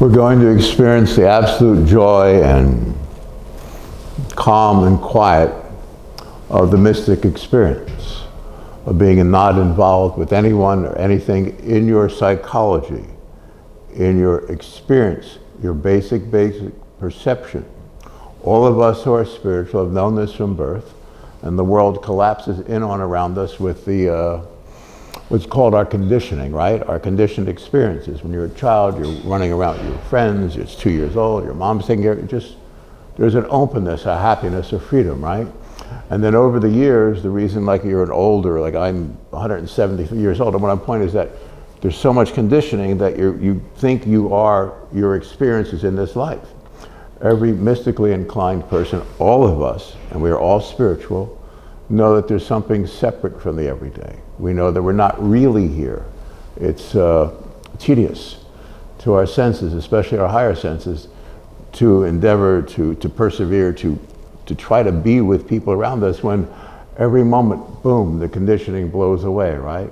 We're going to experience the absolute joy and calm and quiet of the mystic experience, of being not involved with anyone or anything in your psychology, in your experience, your basic perception. All of us who are spiritual have known this from birth, and the world collapses in on around us with the what's called our conditioning, right? Our conditioned experiences. When you're a child, you're running around with your friends, you're 2 years old, your mom's taking care of you, there's an openness, a happiness, a freedom, right? And then over the years, the reason like you're an older, like I'm 170 years old, and what I'm pointing is that there's so much conditioning that you think you are your experiences in this life. Every mystically inclined person, all of us, and we are all spiritual, know that there's something separate from the everyday. We know that we're not really here. It's tedious to our senses, especially our higher senses, to endeavor to persevere, to try to be with people around us when every moment, boom, the conditioning blows away, right?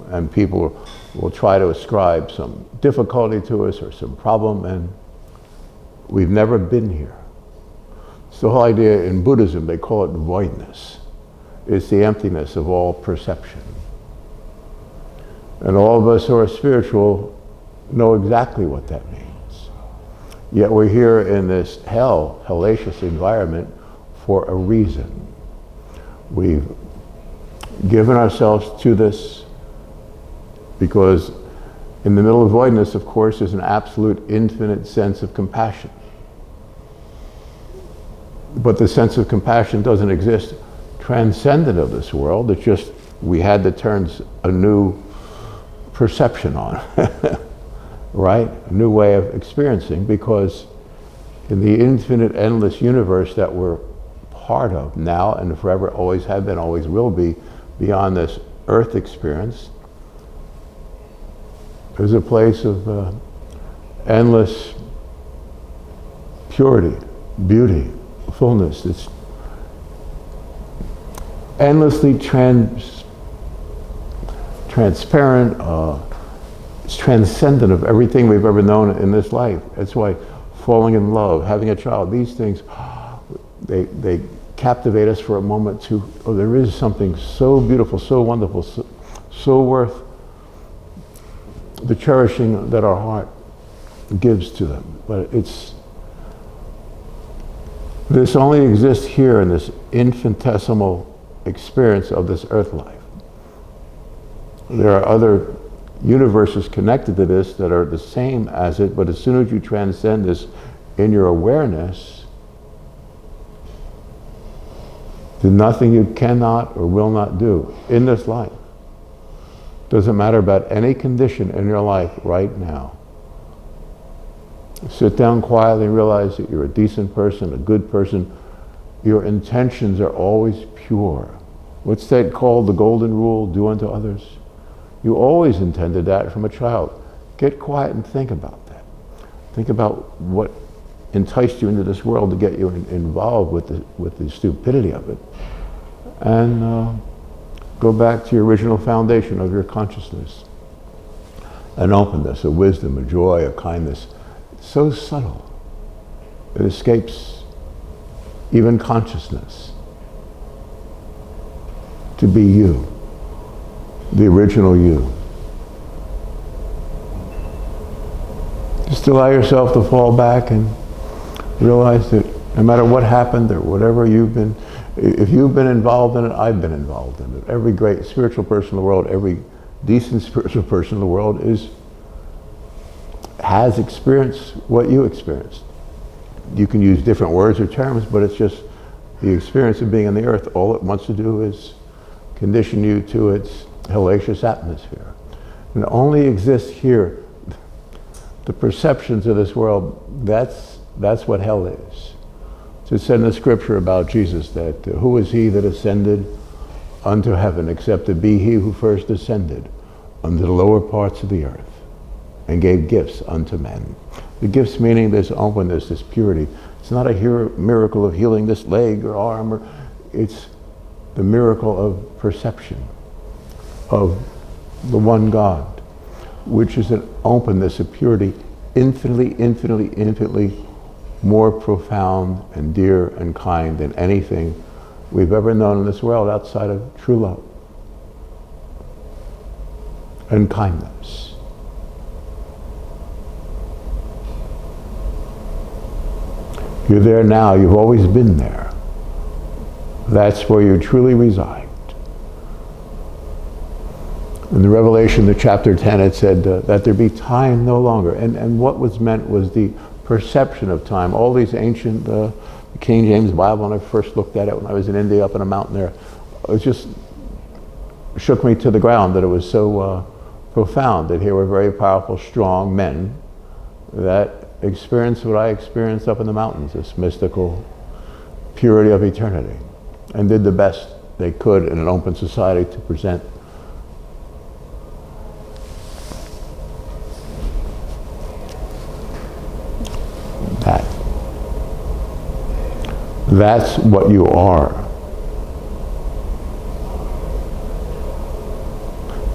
And people will try to ascribe some difficulty to us or some problem, and we've never been here. It's the whole idea in Buddhism, they call it voidness. It's the emptiness of all perception. And all of us who are spiritual know exactly what that means. Yet we're here in this hellacious environment for a reason. We've given ourselves to this because in the middle of voidness, of course, is an absolute infinite sense of compassion. But the sense of compassion doesn't exist transcendent of this world. It's just we had to turn a new perception on, right? A new way of experiencing, because in the infinite, endless universe that we're part of now and forever, always have been, always will be, beyond this earth experience, there's a place of endless purity, beauty, fullness. It's endlessly transparent. It's transcendent of everything we've ever known in this life. That's why falling in love, having a child, these things, they captivate us for a moment to, oh, there is something so beautiful, so wonderful, so worth the cherishing that our heart gives to them. But this only exists here in this infinitesimal experience of this earth life. There are other universes connected to this that are the same as it, but as soon as you transcend this in your awareness, there's nothing you cannot or will not do in this life. Doesn't matter about any condition in your life right now. Sit down quietly and realize that you're a decent person, a good person. Your intentions are always pure. What's that called, the golden rule, do unto others? You always intended that from a child. Get quiet and think about that. Think about what enticed you into this world to get you involved with the stupidity of it. And go back to your original foundation of your consciousness. An openness, a wisdom, a joy, a kindness. So subtle, it escapes even consciousness. To be you, the original you. Just allow yourself to fall back and realize that no matter what happened or whatever you've been, if you've been involved in it, I've been involved in it. Every great spiritual person in the world, every decent spiritual person in the world has experienced what you experienced. You can use different words or terms, but it's just the experience of being on the earth. All it wants to do is condition you to its hellacious atmosphere. And it only exists here. The perceptions of this world, that's what hell is. It said in the scripture about Jesus that who is he that ascended unto heaven except to be he who first ascended unto the lower parts of the earth and gave gifts unto men. The gifts meaning this openness, this purity. It's not a miracle of healing this leg or arm, it's the miracle of perception of the one God. which is an openness, a purity, infinitely, infinitely, infinitely more profound and dear and kind than anything we've ever known in this world outside of true love and kindness. You're there now, you've always been there. That's where you truly reside. In the Revelation, the chapter 10, it said that there be time no longer. And what was meant was the perception of time. All these ancient, the King James Bible, when I first looked at it when I was in India up in a mountain there, it just shook me to the ground that it was so profound, that here were very powerful, strong men that experienced what I experienced up in the mountains, this mystical purity of eternity, and did the best they could in an open society to present that. That's what you are.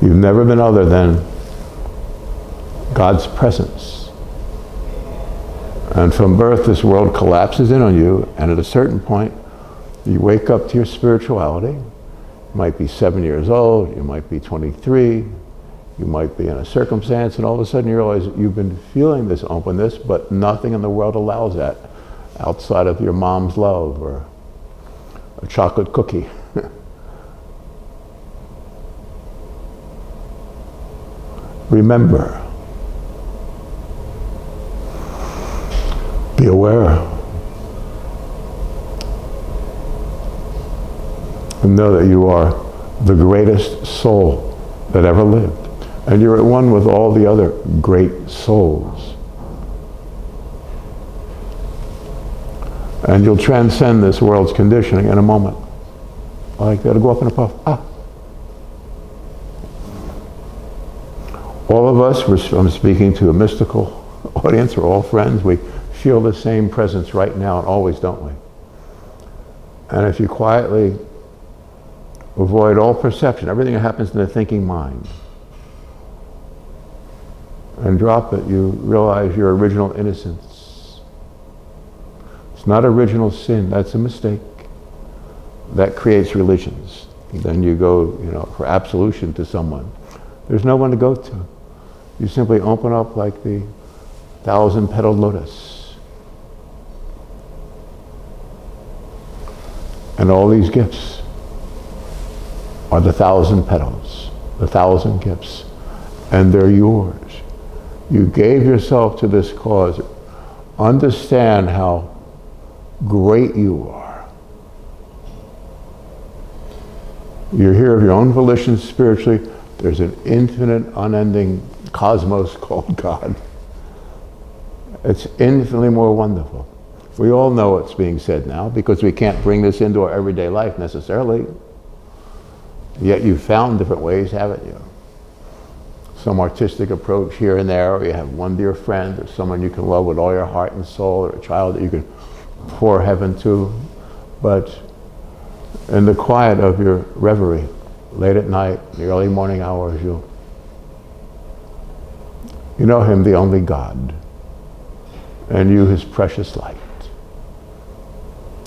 You've never been other than God's presence. And from birth, this world collapses in on you, and at a certain point, you wake up to your spirituality. You might be 7 years old, you might be 23, you might be in a circumstance, and all of a sudden you realize you've been feeling this openness, but nothing in the world allows that outside of your mom's love or a chocolate cookie. Remember, be aware, and know that you are the greatest soul that ever lived. And you're at one with all the other great souls. And you'll transcend this world's conditioning in a moment. Like that'll go up in a puff. All of us, I'm speaking to a mystical audience, we're all friends, we feel the same presence right now and always, don't we? And if you quietly avoid all perception, everything that happens in the thinking mind, and drop it, you realize your original innocence. It's not original sin, that's a mistake. That creates religions. Then you go, for absolution to someone. There's no one to go to. You simply open up like the 1,000-petaled lotus. And all these gifts are the 1,000 petals, the 1,000 gifts, and they're yours. You gave yourself to this cause. Understand how great you are. You're here of your own volition spiritually. There's an infinite, unending cosmos called God. It's infinitely more wonderful. We all know what's being said now because we can't bring this into our everyday life necessarily. Yet you've found different ways, haven't you? Some artistic approach here and there, or you have one dear friend or someone you can love with all your heart and soul, or a child that you can pour heaven to. But in the quiet of your reverie, late at night, the early morning hours, you know him, the only God, and you, his precious light.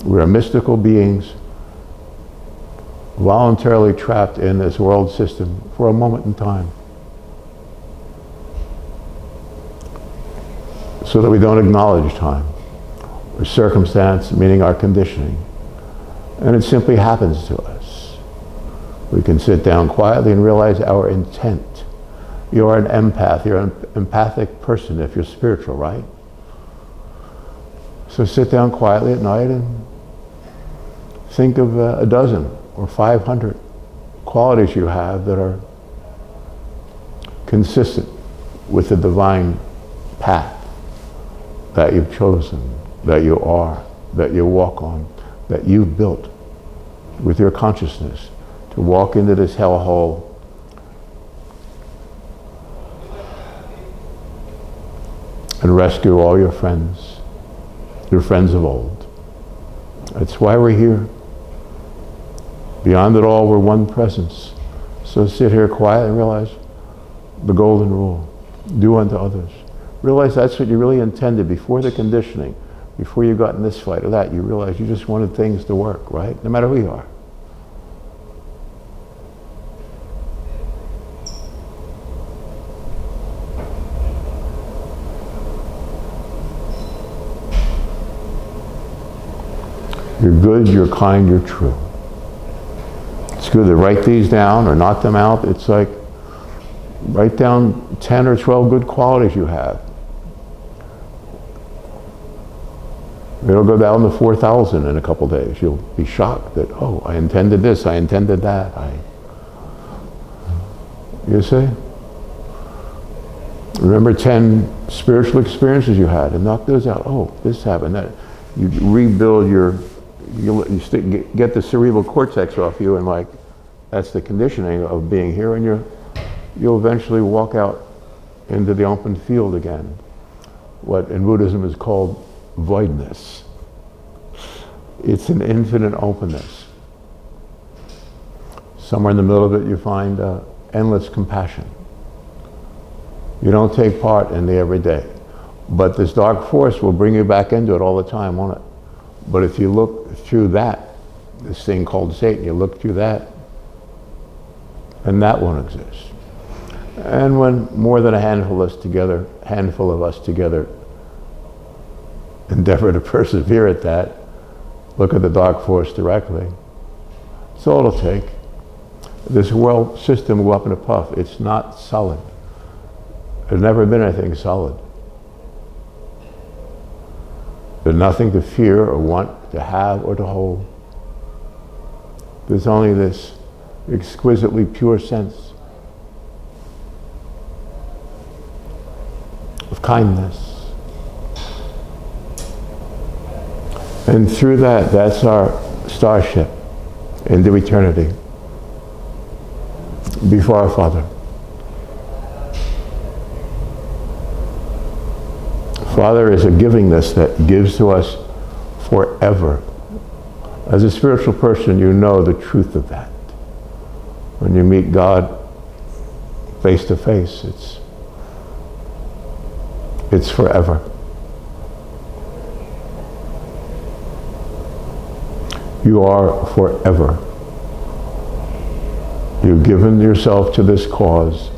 We are mystical beings voluntarily trapped in this world system for a moment in time, so that we don't acknowledge time or circumstance, meaning our conditioning. And it simply happens to us. We can sit down quietly and realize our intent. You're an empath, you're an empathic person if you're spiritual, right? So sit down quietly at night and think of a dozen or 500 qualities you have that are consistent with the divine path that you've chosen, that you are, that you walk on, that you've built with your consciousness to walk into this hellhole and rescue all your friends of old. That's why we're here. Beyond it all, we're one presence. So sit here quiet and realize the golden rule. Do unto others. Realize that's what you really intended before the conditioning, before you got in this fight or that. You realize you just wanted things to work, right? No matter who you are. You're good, you're kind, you're true. It's good to write these down or knock them out. It's like, write down 10 or 12 good qualities you have. It'll go down to 4,000 in a couple days. You'll be shocked that, oh, I intended this, I intended that. You see? Remember 10 spiritual experiences you had and knock those out. Oh, this happened, that. You rebuild get the cerebral cortex off you, and like, that's the conditioning of being here, and you'll eventually walk out into the open field again. What in Buddhism is called voidness. It's an infinite openness. Somewhere in the middle of it you find endless compassion. You don't take part in the everyday. But this dark force will bring you back into it all the time, won't it? But if you look through that, this thing called Satan, you look through that, and that won't exist. And when more than a handful of us together endeavor to persevere at that, look at the dark force directly, it's all it'll take. This world system will go up in a puff. It's not solid. There's never been anything solid. There's nothing to fear or want to have or to hold. There's only this exquisitely pure sense of kindness. And through that, that's our starship into eternity before our Father. Father is a givingness that gives to us forever. As a spiritual person, you know the truth of that. When you meet God face to face, it's forever. You are forever. You've given yourself to this cause.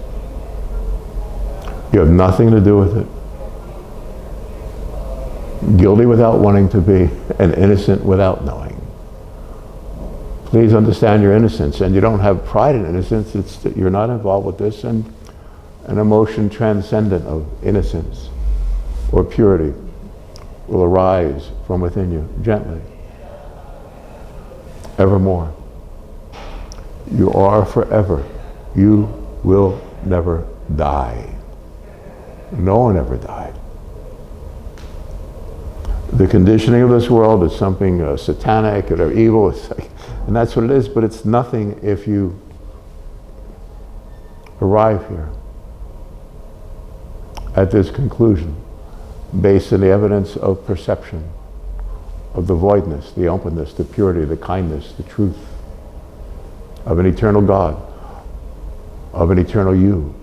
You have nothing to do with it. Guilty without wanting to be, and innocent without knowing. Please understand your innocence, and you don't have pride in innocence. It's that you're not involved with this, and an emotion transcendent of innocence or purity will arise from within you, gently, evermore. You are forever. You will never die. No one ever died. The conditioning of this world is something satanic or evil, and that's what it is, but it's nothing if you arrive here at this conclusion based on the evidence of perception, of the voidness, the openness, the purity, the kindness, the truth of an eternal God, of an eternal you.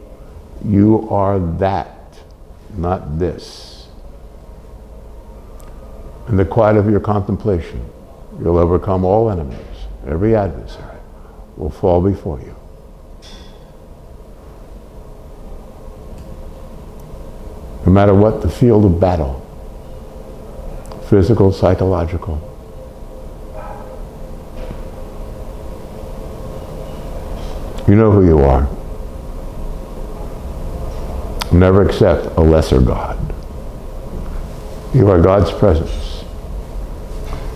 You are that, not this. In the quiet of your contemplation, you'll overcome all enemies. Every adversary will fall before you. No matter what the field of battle, physical, psychological, you know who you are. Never accept a lesser God. You are God's presence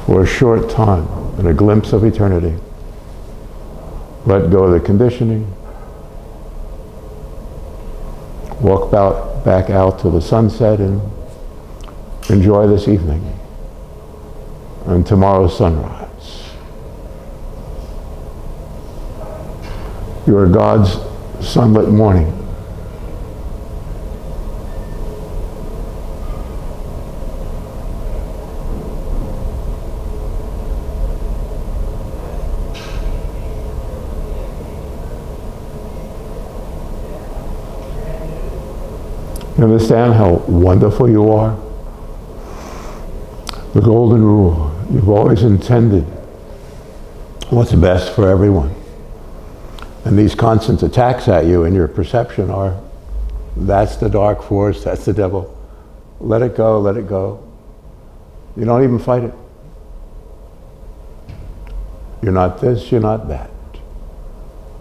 for a short time and a glimpse of eternity. Let go of the conditioning. Walk back out to the sunset and enjoy this evening and tomorrow's sunrise. You are God's sunlit morning. You understand how wonderful you are? The golden rule. You've always intended what's best for everyone. And these constant attacks at you in your perception are, that's the dark force, that's the devil. Let it go, let it go. You don't even fight it. You're not this, you're not that.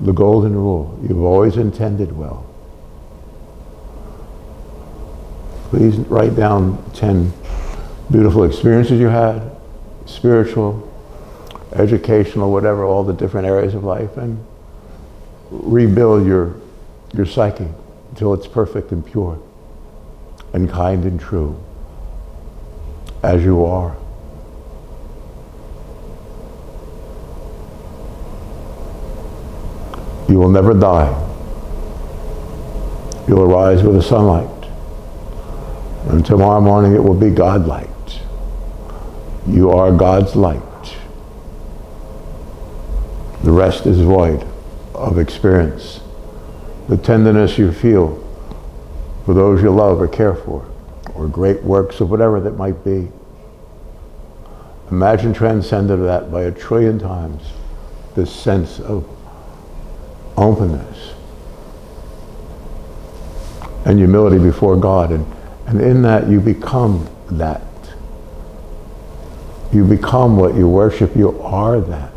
The golden rule. You've always intended well. Please write down 10 beautiful experiences you had, spiritual, educational, whatever, all the different areas of life, and rebuild your psyche until it's perfect and pure and kind and true as you are. You will never die. You'll arise with the sunlight. And tomorrow morning it will be God light. You are God's light. The rest is void of experience. The tenderness you feel for those you love or care for, or great works of whatever that might be. Imagine transcended that by 1,000,000,000,000 times. This sense of openness and humility before God. And in that you become that. You become what you worship. You are that.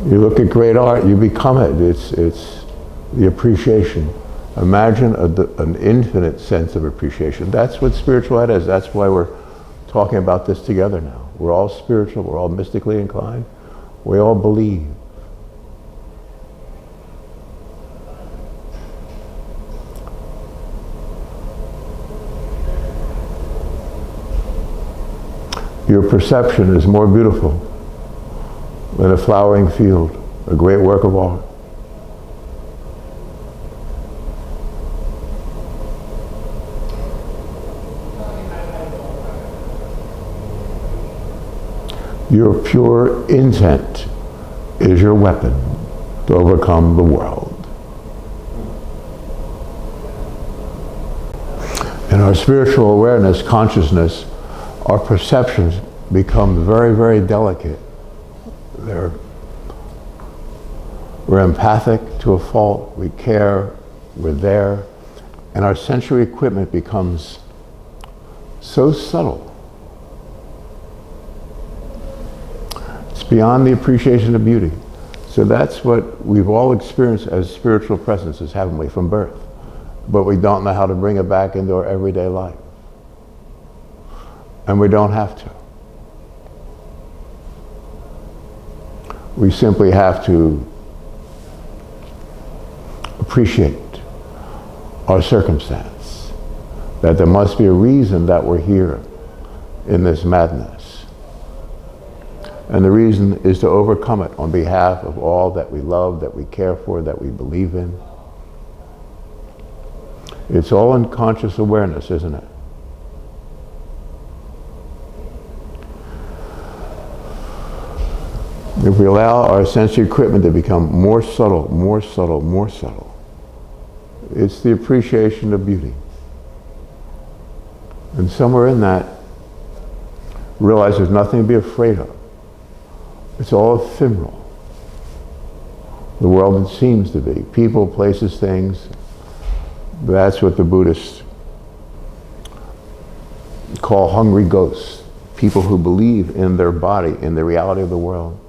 You look at great art, you become it. It's the appreciation. Imagine an infinite sense of appreciation. That's what spirituality is. That's why we're talking about this together now. We're all spiritual. We're all mystically inclined. We all believe. Your perception is more beautiful than a flowering field, a great work of art. Your pure intent is your weapon to overcome the world. In our spiritual awareness, consciousness, our perceptions become very, very delicate. We're empathic to a fault, we care, we're there, and our sensory equipment becomes so subtle. It's beyond the appreciation of beauty. So that's what we've all experienced as spiritual presences, haven't we, from birth? But we don't know how to bring it back into our everyday life. And we don't have to. We simply have to appreciate our circumstance, that there must be a reason that we're here in this madness. And the reason is to overcome it on behalf of all that we love, that we care for, that we believe in. It's all in conscious awareness, isn't it? If we allow our sensory equipment to become more subtle, more subtle, more subtle, it's the appreciation of beauty. And somewhere in that, realize there's nothing to be afraid of. It's all ephemeral. The world it seems to be. People, places, things. That's what the Buddhists call hungry ghosts. People who believe in their body, in the reality of the world.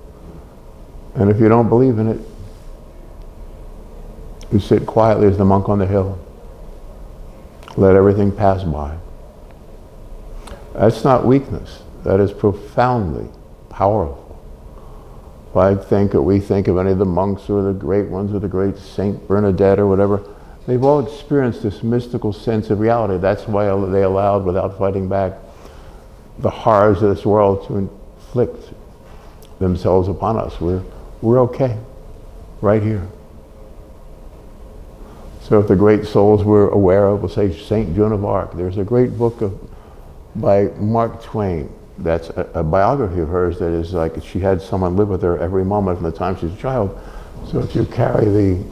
And if you don't believe in it, you sit quietly as the monk on the hill. Let everything pass by. That's not weakness. That is profoundly powerful. If I think or we think of any of the monks or the great ones or the great Saint Bernadette or whatever, they've all experienced this mystical sense of reality. That's why they allowed, without fighting back, the horrors of this world to inflict themselves upon us. We're okay, right here. So if the great souls we're aware of, we'll say Saint Joan of Arc. There's a great book by Mark Twain that's a biography of hers that is like she had someone live with her every moment from the time she was a child. So if you carry the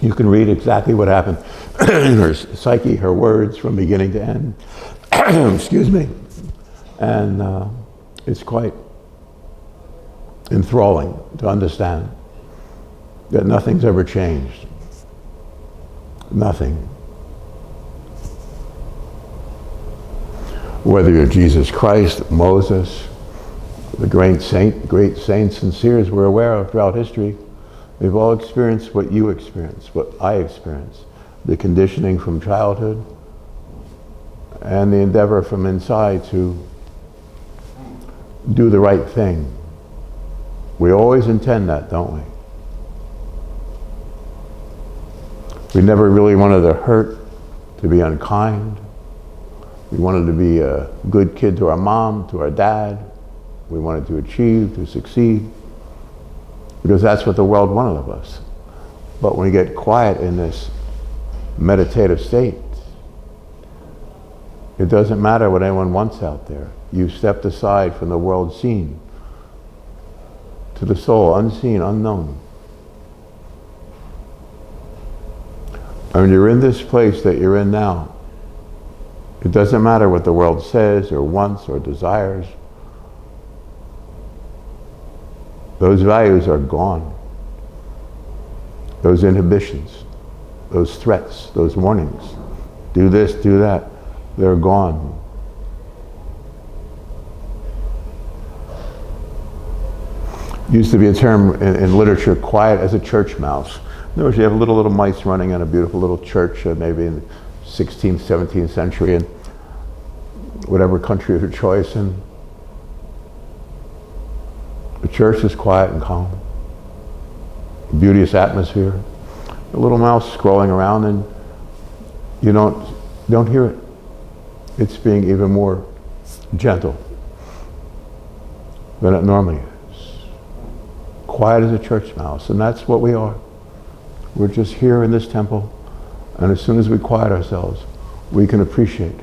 You can read exactly what happened in her psyche, her words from beginning to end. Excuse me. And it's quite enthralling to understand that nothing's ever changed. Nothing. Whether you're Jesus Christ, Moses, the great saints and seers we're aware of throughout history, they've all experienced what you experienced, what I experienced. The conditioning from childhood and the endeavor from inside to do the right thing. We always intend that, don't we? We never really wanted to hurt, to be unkind. We wanted to be a good kid to our mom, to our dad. We wanted to achieve, to succeed, because that's what the world wanted of us. But when we get quiet in this meditative state, it doesn't matter what anyone wants out there. You stepped aside from the world seen to the soul, unseen, unknown. And when you're in this place that you're in now, it doesn't matter what the world says or wants or desires. Those values are gone. Those inhibitions, those threats, those warnings, do this, do that, they're gone. Used to be a term in literature, quiet as a church mouse. In other words, you have little mice running in a beautiful little church, maybe in the 16th, 17th century, in whatever country of your choice, and the church is quiet and calm. Beauteous atmosphere. A little mouse scrolling around, and you don't hear it. It's being even more gentle than it normally is. Quiet as a church mouse, and that's what we are. We're just here in this temple, and as soon as we quiet ourselves, we can appreciate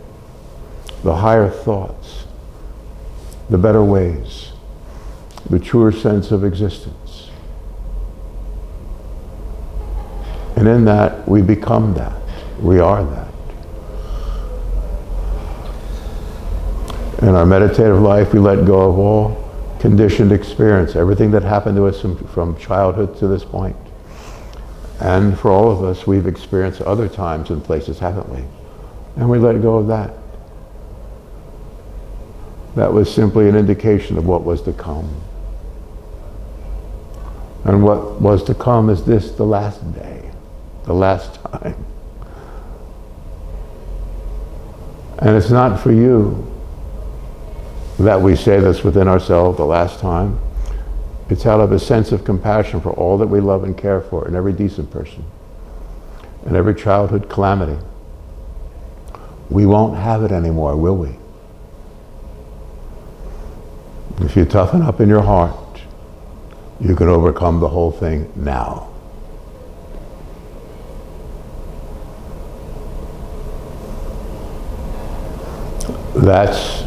the higher thoughts, the better ways, the truer sense of existence. And in that, we become that. We are that. In our meditative life, we let go of all conditioned experience, everything that happened to us from childhood to this point. And for all of us, we've experienced other times and places, haven't we? And we let go of that. That was simply an indication of what was to come. And what was to come is this, the last day, the last time. And it's not for you that we say this within ourselves, the last time. It's out of a sense of compassion for all that we love and care for, and every decent person, and every childhood calamity. We won't have it anymore, will we? If you toughen up in your heart, you can overcome the whole thing now. That's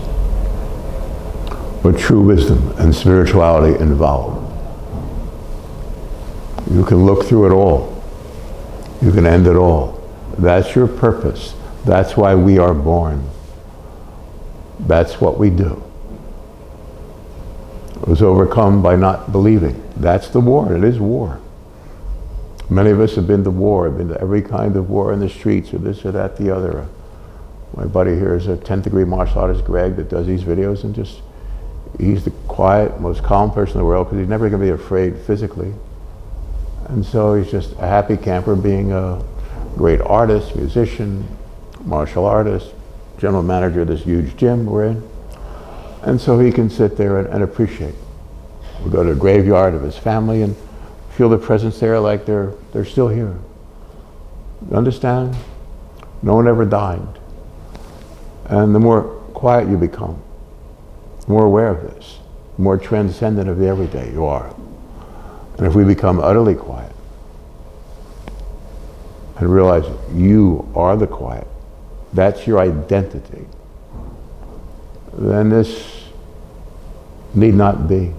what true wisdom and spirituality involve. You can look through it all. You can end it all. That's your purpose. That's why we are born. That's what we do. It was overcome by not believing. That's the war. It is war. Many of us have been to war, been to every kind of war in the streets, or this or that, the other. My buddy here is a 10th degree martial artist, Greg, that does these videos, and he's the quiet, most calm person in the world because he's never going to be afraid physically. And so he's just a happy camper, being a great artist, musician, martial artist, general manager of this huge gym we're in. And so he can sit there and appreciate. We go to the graveyard of his family and feel the presence there like they're still here. You understand? No one ever died. And the more quiet you become, more aware of this, more transcendent of the everyday you are. And if we become utterly quiet and realize you are the quiet, that's your identity, then this need not be.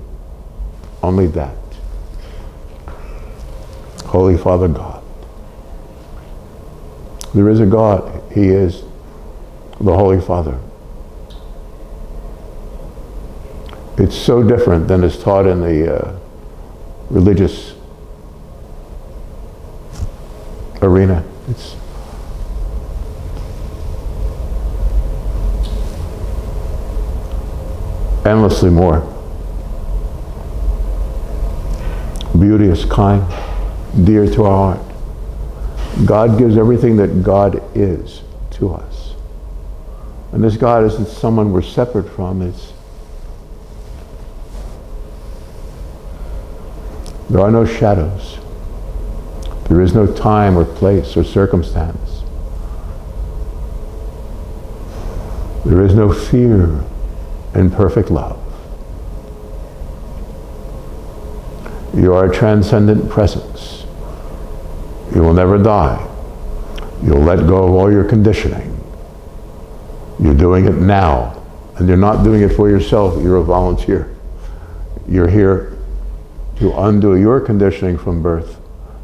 Only that. Holy Father God, There is a God. He is the Holy Father. It's so different than is taught in the religious arena. It's endlessly more beauteous, kind, dear to our heart. God gives everything that God is to us. And this God isn't someone we're separate from. There are no shadows. There is no time or place or circumstance. There is no fear in perfect love. You are a transcendent presence. You will never die. You'll let go of all your conditioning. You're doing it now. And you're not doing it for yourself. You're a volunteer. You're here to undo your conditioning from birth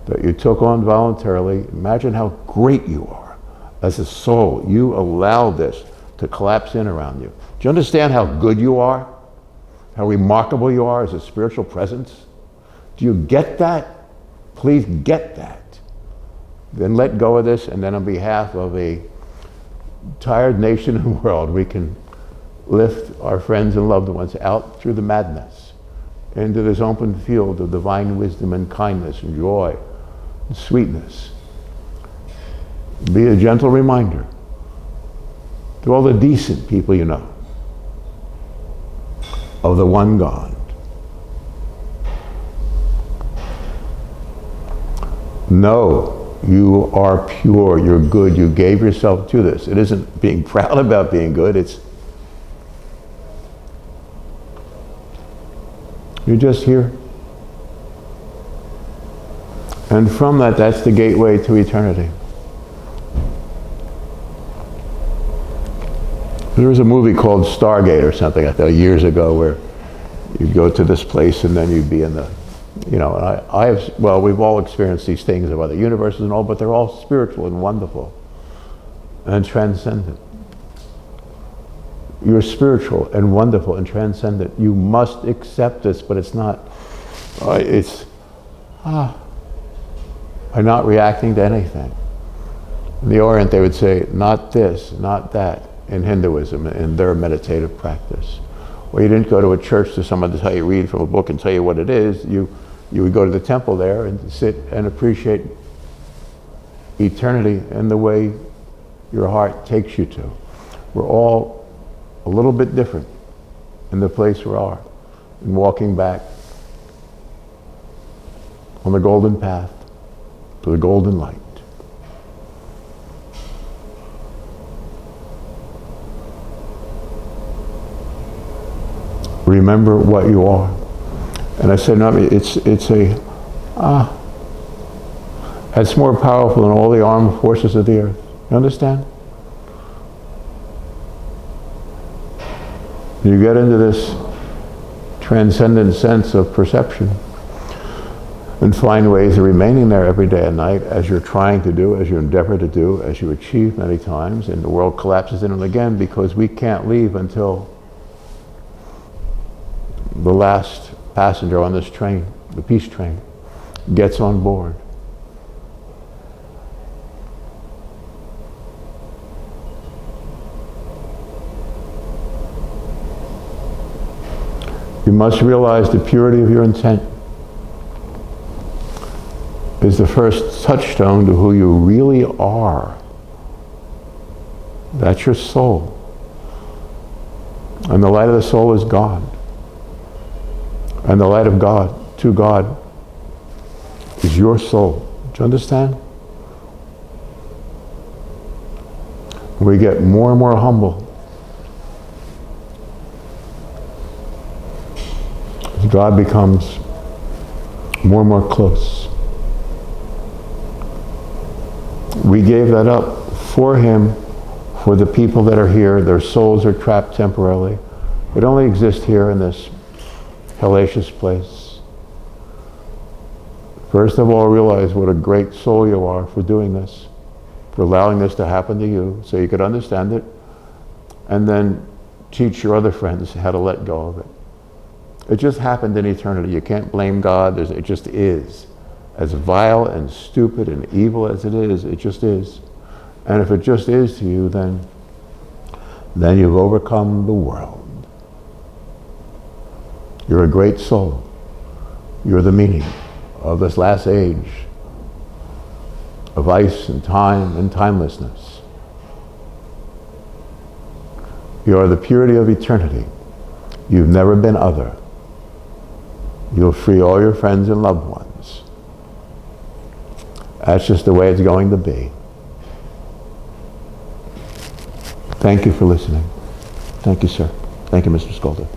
that you took on voluntarily. Imagine how great you are as a soul. You allowed this to collapse in around you. Do you understand how good you are? How remarkable you are as a spiritual presence? Do you get that? Please get that. Then let go of this, and then on behalf of a tired nation and world, we can lift our friends and loved ones out through the madness into this open field of divine wisdom and kindness and joy and sweetness. Be a gentle reminder to all the decent people you know of the one God. No. You are pure, you're good, you gave yourself to this. It isn't being proud about being good, it's you're just here. And from that, that's the gateway to eternity. There was a movie called Stargate or something I thought years ago where you'd go to this place and then you'd be in the and I have, well, we've all experienced these things of other universes and all, but they're all spiritual and wonderful and transcendent. You're spiritual and wonderful and transcendent. You must accept this, but it's not, I'm not reacting to anything. In the Orient, they would say, not this, not that, in Hinduism, in their meditative practice. Well, you didn't go to a church to someone to tell you, read from a book and tell you what it is. You would go to the temple there and sit and appreciate eternity in the way your heart takes you to. We're all a little bit different in the place we are, and walking back on the golden path to the golden light. Remember what you are. And I said, no, it's more powerful than all the armed forces of the earth. You understand? You get into this transcendent sense of perception and find ways of remaining there every day and night, as you're trying to do, as you endeavor to do, as you achieve many times, and the world collapses in and again because we can't leave until the last passenger on this train, the peace train, gets on board. You must realize the purity of your intent is the first touchstone to who you really are. That's your soul. And the light of the soul is God. And the light of God, to God, is your soul. Do you understand? We get more and more humble. God becomes more and more close. We gave that up for Him, for the people that are here. Their souls are trapped temporarily. They only exist here in this hellacious place. First of all, realize what a great soul you are for doing this. for allowing this to happen to you so you could understand it, and then teach your other friends how to let go of it. It just happened in eternity. You can't blame God. It just is. As vile and stupid and evil as it just is. And if it just is to you, then you've overcome the world. You're a great soul. You're the meaning of this last age of ice and time and timelessness. You are the purity of eternity. You've never been other. You'll free all your friends and loved ones. That's just the way it's going to be. Thank you for listening. Thank you, sir. Thank you, Mr. Skolder.